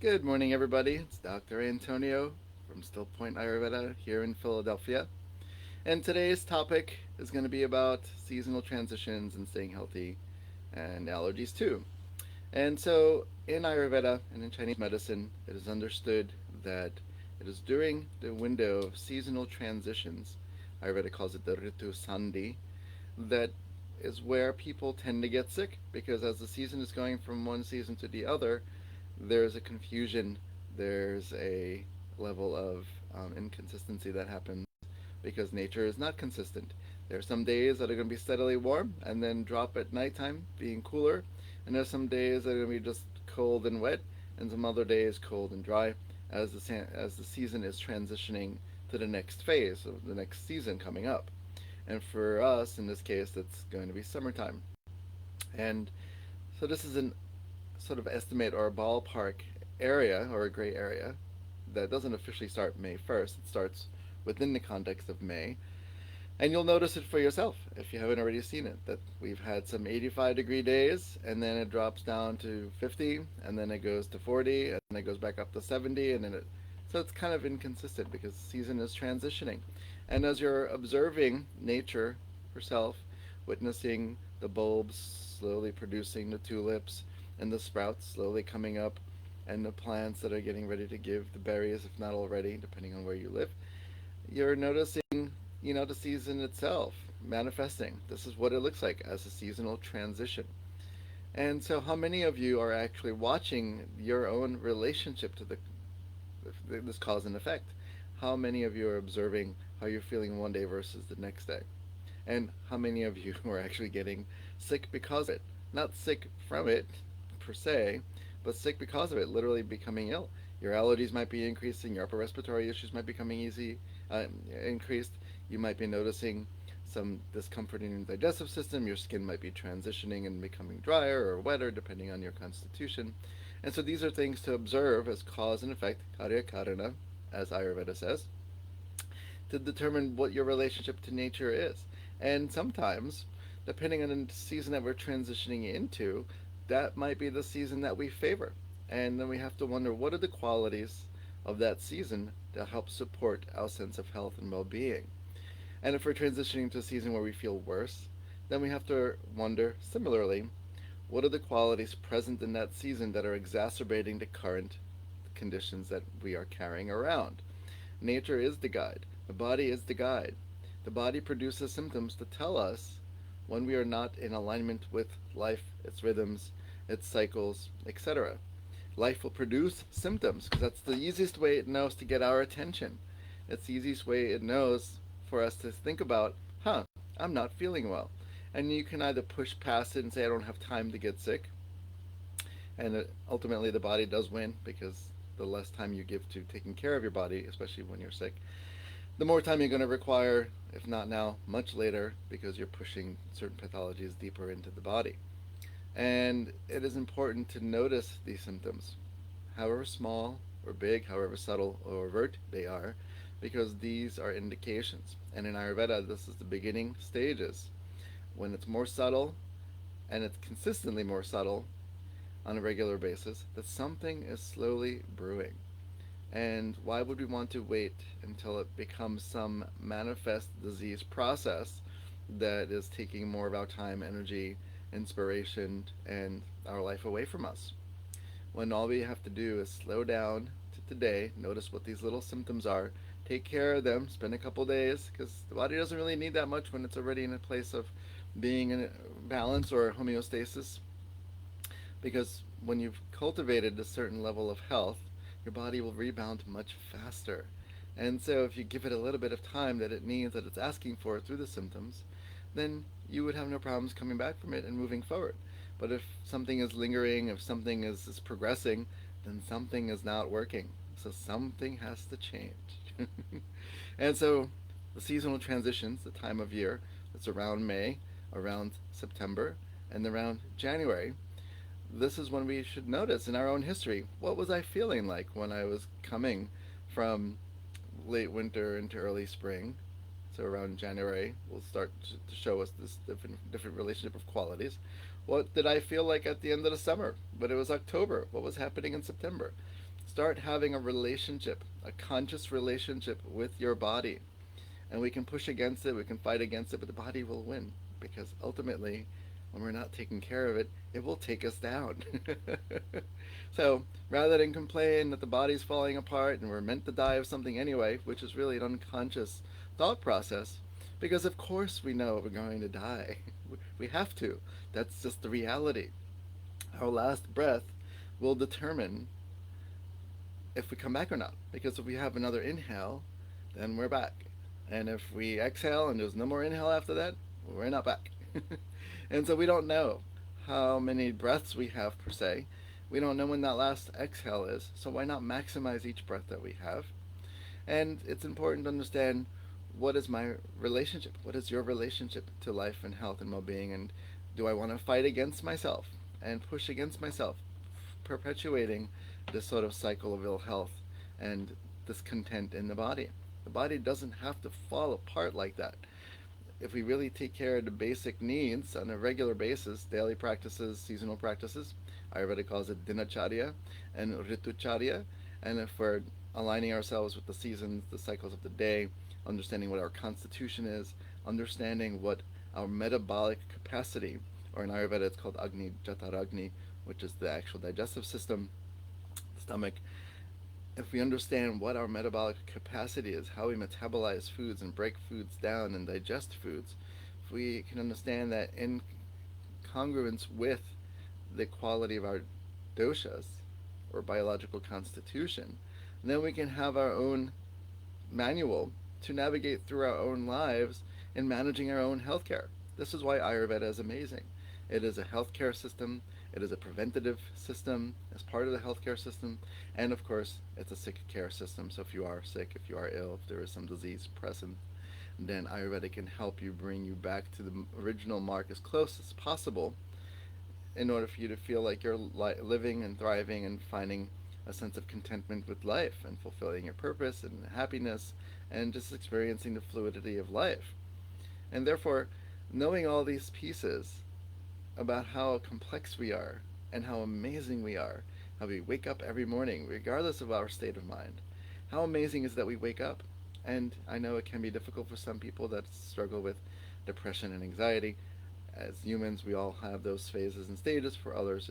Good morning, everybody. It's Dr. Antonio from Still Point Ayurveda here in Philadelphia. And today's topic is going to be about seasonal transitions and staying healthy and allergies too. And so, in Ayurveda and in Chinese medicine, it is understood that it is during the window of seasonal transitions, Ayurveda calls it the Ritu Sandhi, that is where people tend to get sick because as the season is going from one season to the other, there's a confusion, there's a level of inconsistency that happens because nature is not consistent. There are some days that are going to be steadily warm and then drop at nighttime, being cooler, and there's some days that are going to be just cold and wet, and some other days cold and dry as the season is transitioning to the next phase of the next season coming up. And for us, in this case, that's going to be summertime. And so this is an sort of estimate or a ballpark area or a gray area that doesn't officially start May 1st. It starts within the context of May. And you'll notice it for yourself if you haven't already seen it that we've had some 85-degree days and then it drops down to 50 and then it goes to 40 and then it goes back up to 70 and then it so it's kind of inconsistent because the season is transitioning. And as you're observing nature herself, witnessing the bulbs slowly producing the tulips and the sprouts slowly coming up and the plants that are getting ready to give the berries, if not already, depending on where you live, you're noticing, the season itself manifesting. This is what it looks like as a seasonal transition. And so, how many of you are actually watching your own relationship to this cause and effect? How many of you are observing how you're feeling one day versus the next day? And how many of you are actually getting sick because of it? Not sick from it per se, but sick because of it, literally becoming ill. Your allergies might be increasing, your upper respiratory issues might be becoming increased. You might be noticing some discomfort in your digestive system. Your skin might be transitioning and becoming drier or wetter depending on your constitution. And so these are things to observe as cause and effect, karya karana, as Ayurveda says, to determine what your relationship to nature is. And sometimes, depending on the season that we're transitioning into, that might be the season that we favor. And then we have to wonder what are the qualities of that season that help support our sense of health and well being. And if we're transitioning to a season where we feel worse, then we have to wonder similarly what are the qualities present in that season that are exacerbating the current conditions that we are carrying around. Nature is the guide, the body is the guide. The body produces symptoms to tell us when we are not in alignment with life, its rhythms, its cycles, etc. Life will produce symptoms because that's the easiest way it knows to get our attention. It's the easiest way it knows for us to think about, I'm not feeling well. And you can either push past it and say, I don't have time to get sick. And ultimately, the body does win because the less time you give to taking care of your body, especially when you're sick, the more time you're going to require, if not now, much later, because you're pushing certain pathologies deeper into the body. And it is important to notice these symptoms, however small or big, however subtle or overt they are, because these are indications. And in Ayurveda, this is the beginning stages. When it's more subtle, and it's consistently more subtle on a regular basis, that something is slowly brewing. And why would we want to wait until it becomes some manifest disease process that is taking more of our time, energy, inspiration, and our life away from us? When all we have to do is slow down to today, notice what these little symptoms are, take care of them, spend a couple days, because the body doesn't really need that much when it's already in a place of being in balance or homeostasis. Because when you've cultivated a certain level of health, your body will rebound much faster. And so, if you give it a little bit of time that it needs, that it's asking for through the symptoms, then you would have no problems coming back from it and moving forward. But if something is lingering, if something is progressing, then something is not working. So, something has to change. And so, the seasonal transitions, the time of year, it's around May, around September, and around January. This is when we should notice in our own history what was I feeling like when I was coming from late winter into early spring. So around January, will start to show us this different relationship of qualities. What did I feel like at the end of the summer? But it was October. What was happening in September? Start having a relationship, a conscious relationship with your body. And we can push against it, we can fight against it, but the body will win. Because ultimately, when we're not taking care of it, it will take us down. So rather than complain that the body's falling apart and we're meant to die of something anyway, which is really an unconscious thought process, because of course we know we're going to die. We have to. That's just the reality. Our last breath will determine if we come back or not. Because if we have another inhale, then we're back. And if we exhale and there's no more inhale after that, we're not back. And so we don't know how many breaths we have per se. We don't know when that last exhale is. So why not maximize each breath that we have? And it's important to understand, what is my relationship? What is your relationship to life and health and well-being? And do I want to fight against myself and push against myself, perpetuating this sort of cycle of ill health and discontent in the body? The body doesn't have to fall apart like that. If we really take care of the basic needs on a regular basis, daily practices, seasonal practices, Ayurveda calls it dinacharya and ritucharya, and if we're aligning ourselves with the seasons, the cycles of the day, understanding what our constitution is, understanding what our metabolic capacity, or in Ayurveda it's called Agni Jataragni, which is the actual digestive system, stomach. If we understand what our metabolic capacity is, how we metabolize foods and break foods down and digest foods, if we can understand that in congruence with the quality of our doshas, or biological constitution, then we can have our own manual to navigate through our own lives in managing our own healthcare. This is why Ayurveda is amazing. It is a healthcare system, it is a preventative system as part of the healthcare system, and of course, it's a sick care system. So if you are sick, if you are ill, if there is some disease present, then Ayurveda can help you bring you back to the original mark as close as possible in order for you to feel like you're living and thriving and finding a sense of contentment with life and fulfilling your purpose and happiness and just experiencing the fluidity of life. And therefore, knowing all these pieces about how complex we are and how amazing we are, how we wake up every morning, regardless of our state of mind. How amazing is that we wake up? And I know it can be difficult for some people that struggle with depression and anxiety. As humans, we all have those phases and stages. For others,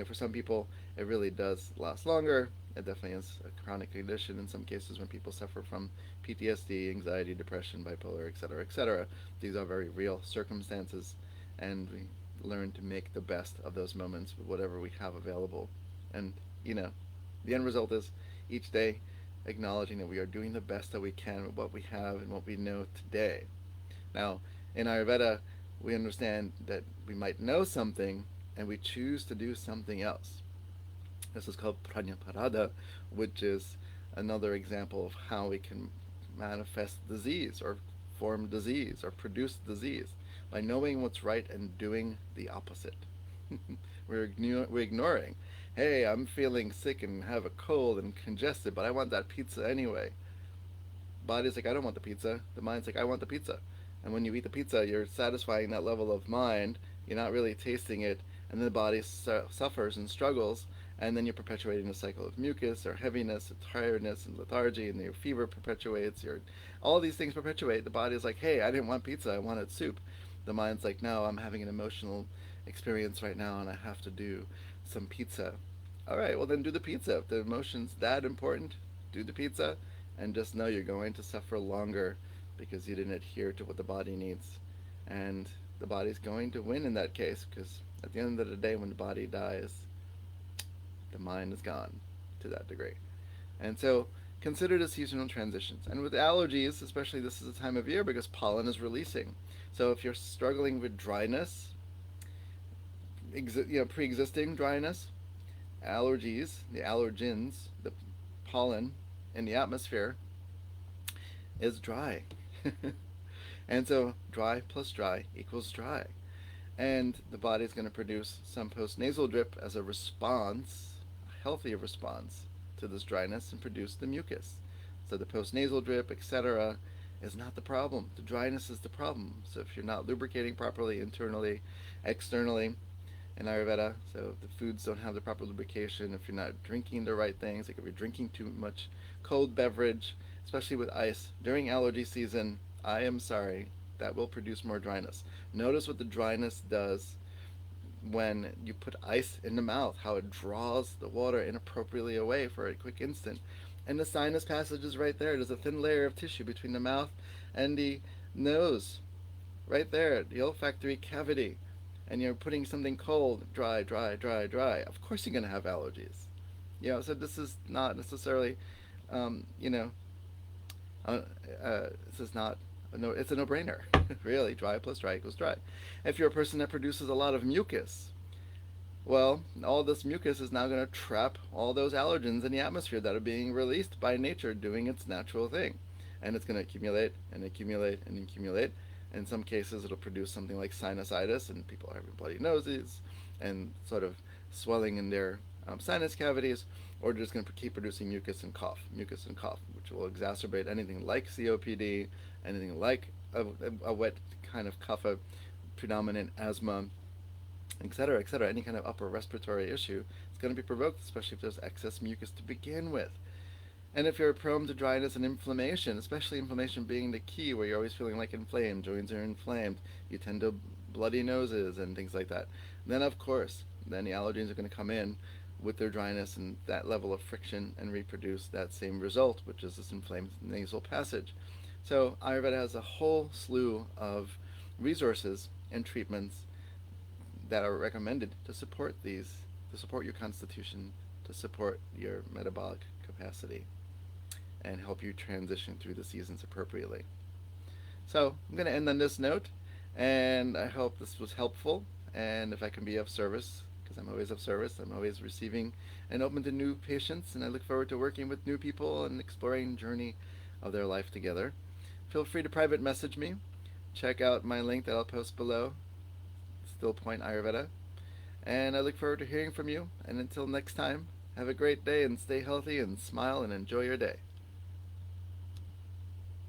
for some people, it really does last longer. It definitely is a chronic condition in some cases when people suffer from PTSD, anxiety, depression, bipolar, etc., etc. These are very real circumstances, and we learn to make the best of those moments with whatever we have available. And, the end result is each day acknowledging that we are doing the best that we can with what we have and what we know today. Now, in Ayurveda, we understand that we might know something and we choose to do something else. This is called prajnaparada, which is another example of how we can manifest disease or form disease or produce disease by knowing what's right and doing the opposite. we're ignoring, hey, I'm feeling sick and have a cold and congested, but I want that pizza anyway. Body's like, I don't want the pizza. The mind's like, I want the pizza. And when you eat the pizza, you're satisfying that level of mind. You're not really tasting it, and then the body suffers and struggles, and then you're perpetuating the cycle of mucus or heaviness, or tiredness and lethargy, and your fever perpetuates. All these things perpetuate. The body's like, hey, I didn't want pizza, I wanted soup. The mind's like, no, I'm having an emotional experience right now, and I have to do some pizza. All right, well then do the pizza. If the emotion's that important, do the pizza, and just know you're going to suffer longer because you didn't adhere to what the body needs. And the body's going to win in that case, because at the end of the day, when the body dies, the mind is gone to that degree. And so consider the seasonal transitions. And with allergies, especially, this is the time of year because pollen is releasing. So if you're struggling with dryness, pre-existing dryness, allergies, the allergens, the pollen in the atmosphere is dry. And so dry plus dry equals dry. And the body's going to produce some postnasal drip as a response, a healthy response to this dryness, and produce the mucus. So the postnasal drip, etc., is not the problem. The dryness is the problem. So if you're not lubricating properly internally, externally, in Ayurveda. So if the foods don't have the proper lubrication, if you're not drinking the right things, like if you're drinking too much cold beverage, especially with ice during allergy season, I am sorry, that will produce more dryness. Notice what the dryness does when you put ice in the mouth, how it draws the water inappropriately away for a quick instant. And the sinus passage is right there. There's a thin layer of tissue between the mouth and the nose, right there, the olfactory cavity. And you're putting something cold, dry, dry, dry, dry. Of course you're going to have allergies. So this is not necessarily, you know, uh, this is not no. It's a no-brainer. Really, dry plus dry equals dry. If you're a person that produces a lot of mucus, well, all this mucus is now going to trap all those allergens in the atmosphere that are being released by nature doing its natural thing. And it's going to accumulate and accumulate and accumulate. In some cases, it'll produce something like sinusitis, and people are having bloody noses and sort of swelling in their sinus cavities, or they're just going to keep producing mucus and cough, which will exacerbate anything like COPD, anything like a wet kind of cough, a predominant asthma, etc., etc., any kind of upper respiratory issue, it's going to be provoked, especially if there's excess mucus to begin with. And if you're prone to dryness and inflammation, especially inflammation being the key, where you're always feeling like inflamed, joints are inflamed, you tend to bloody noses and things like that, then of course, then the allergens are going to come in with their dryness and that level of friction and reproduce that same result, which is this inflamed nasal passage. So Ayurveda has a whole slew of resources and treatments that are recommended to support these, to support your constitution, to support your metabolic capacity, and help you transition through the seasons appropriately. So I'm going to end on this note, and I hope this was helpful. And if I can be of service, because I'm always of service, I'm always receiving and open to new patients, and I look forward to working with new people and exploring the journey of their life together. Feel free to private message me. Check out my link that I'll post below, Still Point Ayurveda. And I look forward to hearing from you. And until next time, have a great day and stay healthy and smile and enjoy your day.